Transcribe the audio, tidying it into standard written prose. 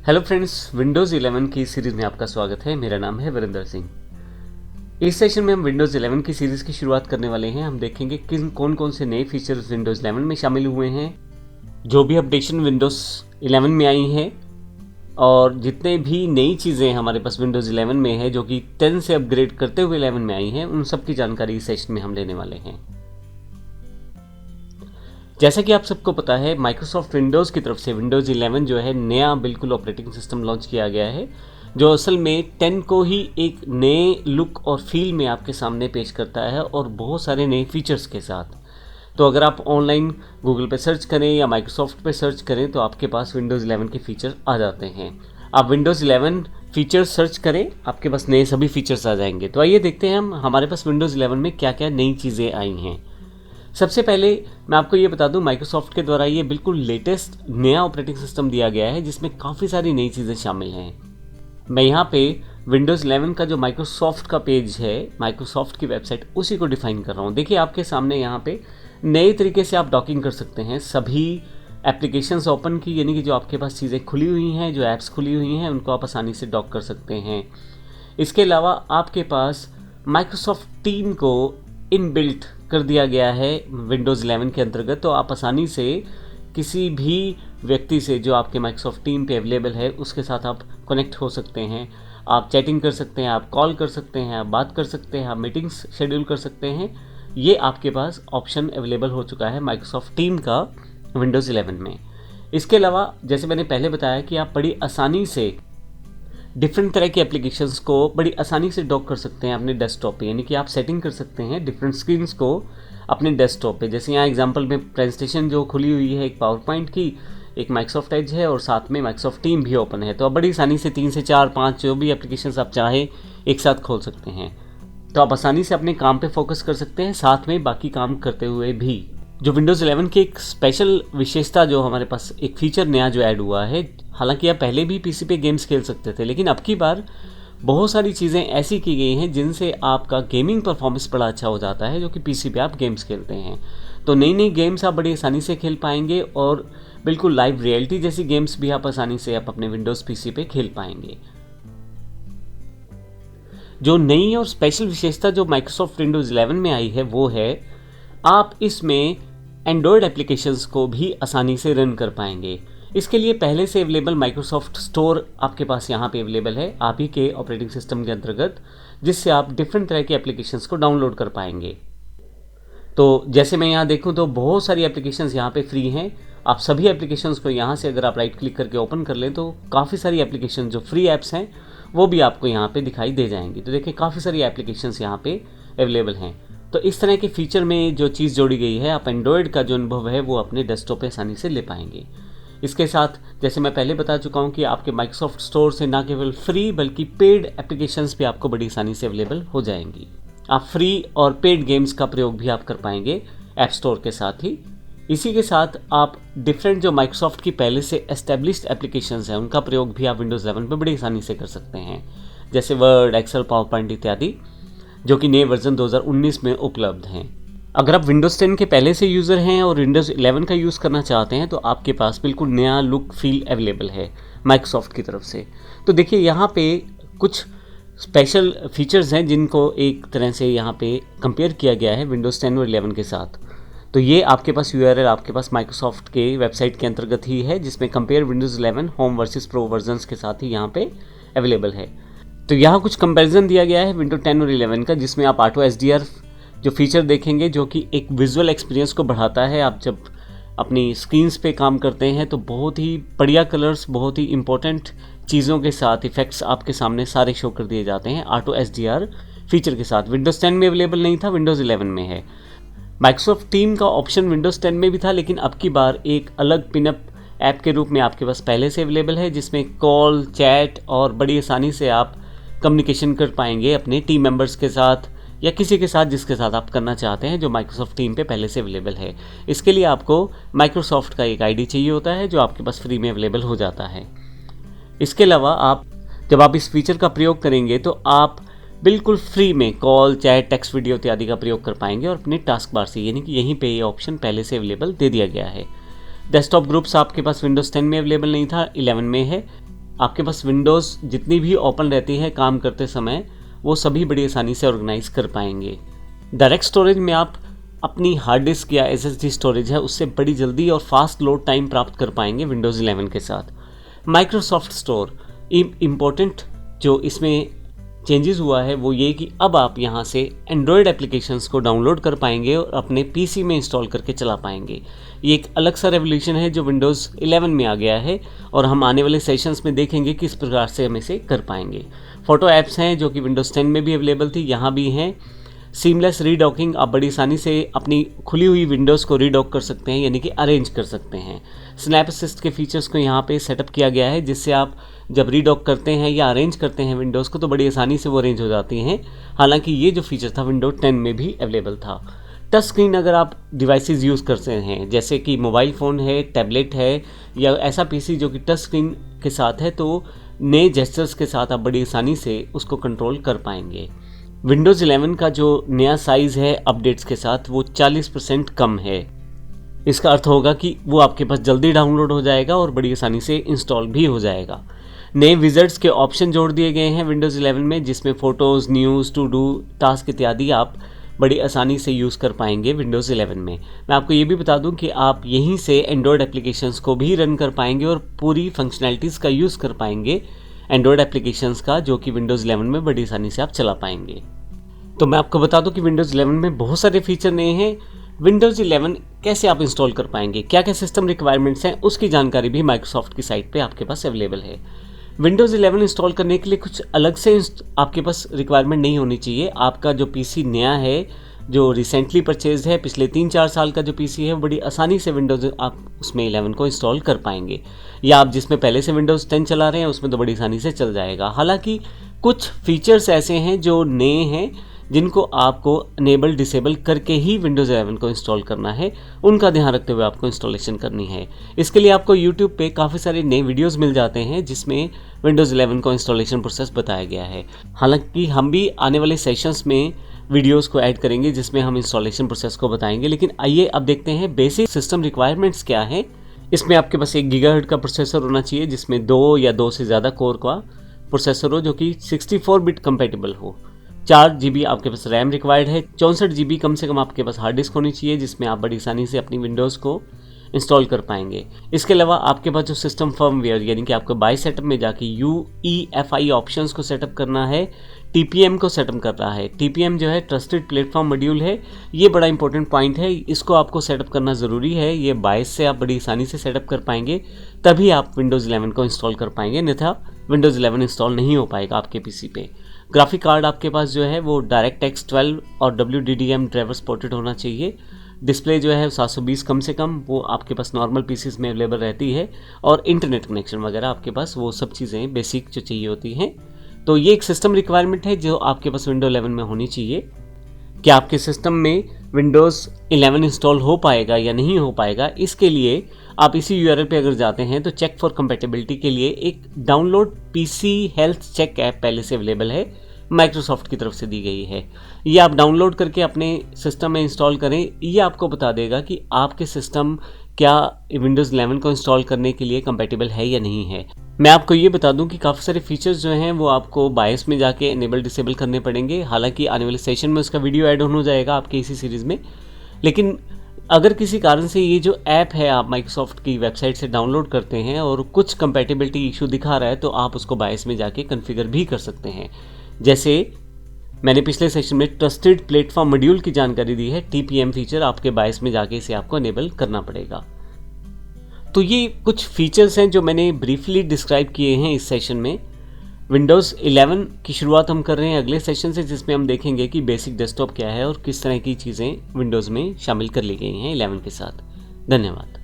Hello friends, Windows 11 की series में आपका स्वागत है। मेरा नाम है वीरेंद्र सिंह। इस सेशन में हम विंडोज़ 11 की सीरीज़ की शुरुआत करने वाले हैं। हम देखेंगे कौन कौन से नए फीचर्स विंडोज़ 11 में शामिल हुए हैं, जो भी अपडेशन विंडोज़ 11 में आई हैं, और जितने भी नई चीज़ें हमारे पास विंडोज़ 11 में है जो कि 10 से अपग्रेड करते हुए 11 में आई हैं, उन सब की जानकारी इस सेशन में हम लेने वाले हैं। जैसा कि आप सबको पता है, माइक्रोसॉफ्ट विंडोज़ की तरफ से विंडोज़ 11 जो है नया बिल्कुल ऑपरेटिंग सिस्टम लॉन्च किया गया है, जो असल में 10 को ही एक नए लुक और फील में आपके सामने पेश करता है और बहुत सारे नए फीचर्स के साथ। तो अगर आप ऑनलाइन गूगल पे सर्च करें या माइक्रोसॉफ्ट पे सर्च करें तो आपके पास विंडोज़ 11 के फीचर आ जाते हैं। आप विंडोज़ 11 फीचर्स सर्च करें, आपके पास नए सभी फीचर्स आ जाएंगे। तो आइए देखते हैं हम हमारे पास विंडोज़ 11 में क्या क्या नई चीज़ें आई हैं। सबसे पहले मैं आपको ये बता दूं, माइक्रोसॉफ्ट के द्वारा ये बिल्कुल लेटेस्ट नया ऑपरेटिंग सिस्टम दिया गया है जिसमें काफ़ी सारी नई चीज़ें शामिल हैं। मैं यहाँ पे विंडोज़ 11 का जो माइक्रोसॉफ्ट का पेज है, माइक्रोसॉफ्ट की वेबसाइट, उसी को डिफाइन कर रहा हूँ। देखिए आपके सामने यहाँ पे नए तरीके से आप डॉकिंग कर सकते हैं सभी एप्लीकेशंस ओपन की, यानी कि जो आपके पास चीज़ें खुली हुई हैं, जो ऐप्स खुली हुई हैं, उनको आप आसानी से डॉक कर सकते हैं। इसके अलावा आपके पास माइक्रोसॉफ्ट टीम को इनबिल्ट कर दिया गया है विंडोज़ 11 के अंतर्गत, तो आप आसानी से किसी भी व्यक्ति से जो आपके माइक्रोसॉफ्ट टीम पे अवेलेबल है उसके साथ आप कनेक्ट हो सकते हैं। आप चैटिंग कर सकते हैं, आप कॉल कर सकते हैं, आप बात कर सकते हैं, आप मीटिंग्स शेड्यूल कर सकते हैं। ये आपके पास ऑप्शन अवेलेबल हो चुका है माइक्रोसॉफ्ट टीम का विंडोज़ 11 में। इसके अलावा जैसे मैंने पहले बताया कि आप बड़ी आसानी से डिफरेंट तरह के एप्लीकेशंस को बड़ी आसानी से डॉक कर सकते हैं अपने डेस्कटॉप पे, यानी कि आप सेटिंग कर सकते हैं डिफरेंट स्क्रीन्स को अपने डेस्कटॉप पे। जैसे यहाँ एग्जांपल में प्रेजेंटेशन जो खुली हुई है, एक पावर पॉइंट की, एक माइक्रोसॉफ्ट एज है और साथ में माइक्रोसॉफ्ट टीम भी ओपन है। तो आप बड़ी आसानी से 3 से 4 5 जो भी एप्लीकेशंस आप चाहें एक साथ खोल सकते हैं। तो आप आसानी से अपने काम पे फोकस कर सकते हैं, साथ में बाकी काम करते हुए भी। जो विंडोज़ 11 की एक स्पेशल विशेषता जो हमारे पास एक फीचर नया जो ऐड हुआ है, हालांकि आप पहले भी पीसी पे गेम्स खेल सकते थे, लेकिन अब की बार बहुत सारी चीज़ें ऐसी की गई हैं जिनसे आपका गेमिंग परफॉर्मेंस बड़ा अच्छा हो जाता है, जो कि पीसी पे आप गेम्स खेलते हैं। तो नई नई गेम्स आप बड़ी आसानी से खेल पाएंगे और बिल्कुल लाइव रियलिटी जैसी गेम्स भी आप आसानी से आप अपने विंडोज़ पीसी पे खेल पाएंगे। जो नई और स्पेशल विशेषता जो माइक्रोसॉफ्ट विंडोज़ 11 में आई है वो है, आप इसमें एंड्रॉयड एप्लीकेशंस को भी आसानी से रन कर पाएंगे। इसके लिए पहले से अवेलेबल माइक्रोसॉफ्ट स्टोर आपके पास यहाँ पे अवेलेबल है आप ही के ऑपरेटिंग सिस्टम के अंतर्गत, जिससे आप डिफरेंट तरह के एप्लीकेशंस को डाउनलोड कर पाएंगे। तो जैसे मैं यहाँ देखूँ तो बहुत सारी एप्लीकेशंस यहाँ पे फ्री हैं। आप सभी एप्लीकेशंस को यहाँ से अगर आप राइट क्लिक करके ओपन कर लें तो काफ़ी सारी एप्लीकेशन जो फ्री ऐप्स हैं वो भी आपको यहाँ पे दिखाई दे जाएंगी। तो देखिए काफ़ी सारी एप्लीकेशंस यहाँ पे अवेलेबल हैं। तो इस तरह के फीचर में जो चीज़ जोड़ी गई है, आप एंड्रॉयड का जो अनुभव है वो अपने डेस्कटॉप पे आसानी से ले पाएंगे। इसके साथ जैसे मैं पहले बता चुका हूँ कि आपके माइक्रोसॉफ्ट स्टोर से ना केवल फ्री बल्कि पेड एप्लीकेशंस भी आपको बड़ी आसानी से अवेलेबल हो जाएंगी। आप फ्री और पेड गेम्स का प्रयोग भी आप कर पाएंगे ऐप स्टोर के साथ ही। इसी के साथ आप डिफरेंट जो माइक्रोसॉफ्ट की पहले से एस्टेब्लिश्ड एप्लीकेशंस हैं उनका प्रयोग भी आप विंडोज़ 11 पर बड़ी आसानी से कर सकते हैं, जैसे वर्ड, एक्सेल, पावर पॉइंट इत्यादि, जो कि नए वर्जन 2019 में उपलब्ध हैं। अगर आप विंडोज़ 10 के पहले से यूज़र हैं और विंडोज़ 11 का यूज़ करना चाहते हैं तो आपके पास बिल्कुल नया लुक फील अवेलेबल है माइक्रोसॉफ्ट की तरफ से। तो देखिए यहाँ पे कुछ स्पेशल फीचर्स हैं जिनको एक तरह से यहाँ पे कंपेयर किया गया है विंडोज़ 10 और 11 के साथ। तो ये आपके पास URL आपके पास माइक्रोसॉफ्ट के वेबसाइट के अंतर्गत ही है, जिसमें compare Windows 11 home versus pro versions के साथ ही यहाँ पे अवेलेबल है। तो यहाँ कुछ कंपैरिजन दिया गया है विंडोज़ 10 और 11 का, जिसमें आप ऑटो HDR जो फीचर देखेंगे, जो कि एक विजुअल एक्सपीरियंस को बढ़ाता है। आप जब अपनी स्क्रीन्स पे काम करते हैं तो बहुत ही बढ़िया कलर्स, बहुत ही इंपॉर्टेंट चीज़ों के साथ इफेक्ट्स आपके सामने सारे शो कर दिए जाते हैं ऑटो HDR फीचर के साथ। विंडोज़ 10 में अवेलेबल नहीं था, विंडोज़ 11 में है। माइक्रोसॉफ्ट टीम का ऑप्शन विंडोज़ 10 में भी था, लेकिन अब की बार एक अलग पिनअप ऐप के रूप में आपके पास पहले से अवेलेबल है, जिसमें कॉल, चैट और बड़ी आसानी से आप कम्युनिकेशन कर पाएंगे अपने टीम मेंबर्स के साथ या किसी के साथ जिसके साथ आप करना चाहते हैं, जो माइक्रोसॉफ्ट टीम पे पहले से अवेलेबल है। इसके लिए आपको माइक्रोसॉफ्ट का एक आईडी चाहिए होता है, जो आपके पास फ्री में अवेलेबल हो जाता है। इसके अलावा जब आप इस फीचर का प्रयोग करेंगे तो आप बिल्कुल फ्री में कॉल, चैट, टेक्स्ट, वीडियो इत्यादि का प्रयोग कर पाएंगे और अपने टास्क बार से, यानी कि यहीं पे ये ऑप्शन पहले से अवेलेबल दे दिया गया है। डेस्कटॉप ग्रुप्स आपके पास विंडोज़ 10 में अवेलेबल नहीं था, 11 में है। आपके पास विंडोज़ जितनी भी ओपन रहती है काम करते समय, वो सभी बड़ी आसानी से ऑर्गेनाइज कर पाएंगे। डायरेक्ट स्टोरेज में आप अपनी हार्ड डिस्क या SSD स्टोरेज है उससे बड़ी जल्दी और फास्ट लोड टाइम प्राप्त कर पाएंगे विंडोज़ 11 के साथ। माइक्रोसॉफ्ट स्टोर इम्पोर्टेंट जो इसमें चेंजेस हुआ है वो ये कि अब आप यहाँ से एंड्रॉयड एप्लीकेशंस को डाउनलोड कर पाएंगे और अपने PC में इंस्टॉल करके चला पाएंगे। ये एक अलग सा रेवोल्यूशन है जो विंडोज़ 11 में आ गया है और हम आने वाले सेशंस में देखेंगे किस प्रकार से हम इसे कर पाएंगे। फ़ोटो ऐप्स हैं जो कि विंडोज़ 10 में भी अवेलेबल थी, यहाँ भी हैं। सीमलेस रीडॉकिंग, आप बड़ी आसानी से अपनी खुली हुई विंडोज़ को रीडॉक कर सकते हैं, यानी कि अरेंज कर सकते हैं। स्नैप असिस्ट के फीचर्स को यहाँ पे सेटअप किया गया है, जिससे आप जब रीडॉक करते हैं या अरेंज करते हैं विंडोज़ को तो बड़ी आसानी से वो अरेंज हो जाती हैं। हालांकि ये जो फीचर था विंडोज 10 में भी अवेलेबल था। टच स्क्रीन अगर आप डिवाइसेस यूज़ करते हैं, जैसे कि मोबाइल फ़ोन है, टैबलेट है या ऐसा PC जो कि टच स्क्रीन के साथ है, तो नए जेस्चर्स के साथ आप बड़ी आसानी से उसको कंट्रोल कर पाएंगे। विंडोज़ 11 का जो नया साइज़ है अपडेट्स के साथ वो 40% कम है। इसका अर्थ होगा कि वो आपके पास जल्दी डाउनलोड हो जाएगा और बड़ी आसानी से इंस्टॉल भी हो जाएगा। नए विज़र्ड्स के ऑप्शन जोड़ दिए गए हैं विंडोज़ 11 में, जिसमें photos, news, to do, task इत्यादि आप बड़ी आसानी से यूज़ कर पाएंगे विंडोज़ 11 में। मैं आपको ये भी बता दूं कि आप यहीं से एंड्रॉयड एप्लीकेशंस को भी रन कर पाएंगे और पूरी फंक्शनैलिटीज़ का यूज़ कर पाएंगे एंड्रॉयड एप्लीकेशंस का, जो कि विंडोज़ 11 में बड़ी आसानी से आप चला पाएंगे। तो मैं आपको बता दूं कि विंडोज़ 11 में बहुत सारे फीचर नए हैं। विंडोज़ 11 कैसे आप इंस्टॉल कर पाएंगे, क्या क्या सिस्टम रिक्वायरमेंट्स हैं, उसकी जानकारी भी माइक्रोसॉफ्ट की साइट पे आपके पास अवेलेबल है। विंडोज़ 11 इंस्टॉल करने के लिए कुछ अलग से आपके पास रिक्वायरमेंट नहीं होनी चाहिए। आपका जो PC नया है, जो रिसेंटली परचेज है, पिछले 3-4 साल का जो PC है, बड़ी आसानी से विंडोज़ आप उसमें 11 को इंस्टॉल कर पाएंगे। या आप जिसमें पहले से विंडोज़ 10 चला रहे हैं उसमें तो बड़ी आसानी से चल जाएगा। हालांकि कुछ फीचर्स ऐसे हैं जो नए हैं, जिनको आपको इनेबल डिसेबल करके ही विंडोज़ 11 को इंस्टॉल करना है, उनका ध्यान रखते हुए आपको इंस्टॉलेशन करनी है। इसके लिए आपको YouTube पे काफ़ी सारे नए वीडियोस मिल जाते हैं जिसमें विंडोज़ 11 को इंस्टॉलेशन प्रोसेस बताया गया है। हालांकि हम भी आने वाले सेशंस में वीडियोस को ऐड करेंगे जिसमें हम इंस्टॉलेशन प्रोसेस को बताएंगे। लेकिन आइए अब देखते हैं बेसिक सिस्टम रिक्वायरमेंट्स क्या हैं। इसमें आपके पास 1 गीगाहर्ट्ज़ का प्रोसेसर होना चाहिए, जिसमें 2 या 2 से ज़्यादा कोर का प्रोसेसर हो, जो कि 64 बिट कंपेटेबल हो। 4 GB आपके पास रैम रिक्वायर्ड है। 64 GB कम से कम आपके पास हार्ड डिस्क होनी चाहिए, जिसमें आप बड़ी आसानी से अपनी विंडोज़ को इंस्टॉल कर पाएंगे। इसके अलावा आपके पास जो सिस्टम फर्मवेयर, यानी कि आपको बाय सेटअप में जाके UEFI ऑप्शंस को सेटअप करना है, TPM को सेटअप करना है। TPM जो है ट्रस्टेड प्लेटफॉर्म मॉड्यूल है, ये बड़ा इंपॉर्टेंट पॉइंट है, इसको आपको सेटअप करना ज़रूरी है। ये बायस से आप बड़ी आसानी से सेटअप कर पाएंगे, तभी आप विंडोज़ 11 को इंस्टॉल कर पाएंगे, अन्यथा विंडोज़ 11 इंस्टॉल नहीं हो पाएगा आपके PC पे। ग्राफिक कार्ड आपके पास जो है वो DirectX 12 और WDDM ड्राइवर सपोर्टेड होना चाहिए। डिस्प्ले जो है 720 कम से कम वो आपके पास नॉर्मल PCs में अवेलेबल रहती है, और इंटरनेट कनेक्शन वगैरह आपके पास वो सब चीज़ें बेसिक जो चाहिए होती हैं। तो ये एक सिस्टम रिक्वायरमेंट है जो आपके पास विंडो 11 में होनी चाहिए। क्या आपके सिस्टम में विंडोज़ 11 इंस्टॉल हो पाएगा या नहीं हो पाएगा, इसके लिए आप इसी URL पे अगर जाते हैं तो चेक फॉर कंपैटिबिलिटी के लिए एक download PC health check app पहले से अवेलेबल है, माइक्रोसॉफ्ट की तरफ से दी गई है। ये आप डाउनलोड करके अपने सिस्टम में इंस्टॉल करें। ये आपको बता देगा कि आपके सिस्टम क्या विंडोज़ 11 को इंस्टॉल करने के लिए कंपैटिबल है या नहीं है। मैं आपको ये बता दूं कि काफ़ी सारे फीचर्स जो हैं वो आपको बायस में जाके इनेबल डिसेबल करने पड़ेंगे। हालांकि आने वाले सेशन में उसका वीडियो ऐड ऑन हो जाएगा आपके इसी सीरीज़ में। लेकिन अगर किसी कारण से ये जो ऐप है आप माइक्रोसॉफ्ट की वेबसाइट से डाउनलोड करते हैं और कुछ कंपैटिबिलिटी इशू दिखा रहा है, तो आप उसको बायस में जाके कॉन्फ़िगर भी कर सकते हैं। जैसे मैंने पिछले सेशन में ट्रस्टेड प्लेटफॉर्म मॉड्यूल की जानकारी दी है, TPM फीचर आपके बायस में जाके इसे आपको इनेबल करना पड़ेगा। तो ये कुछ फीचर्स हैं जो मैंने ब्रीफली डिस्क्राइब किए हैं इस सेशन में। विंडोज़ 11 की शुरुआत हम कर रहे हैं अगले सेशन से, जिसमें हम देखेंगे कि बेसिक डेस्कटॉप क्या है और किस तरह की चीज़ें विंडोज़ में शामिल कर ली गई हैं 11 के साथ। धन्यवाद।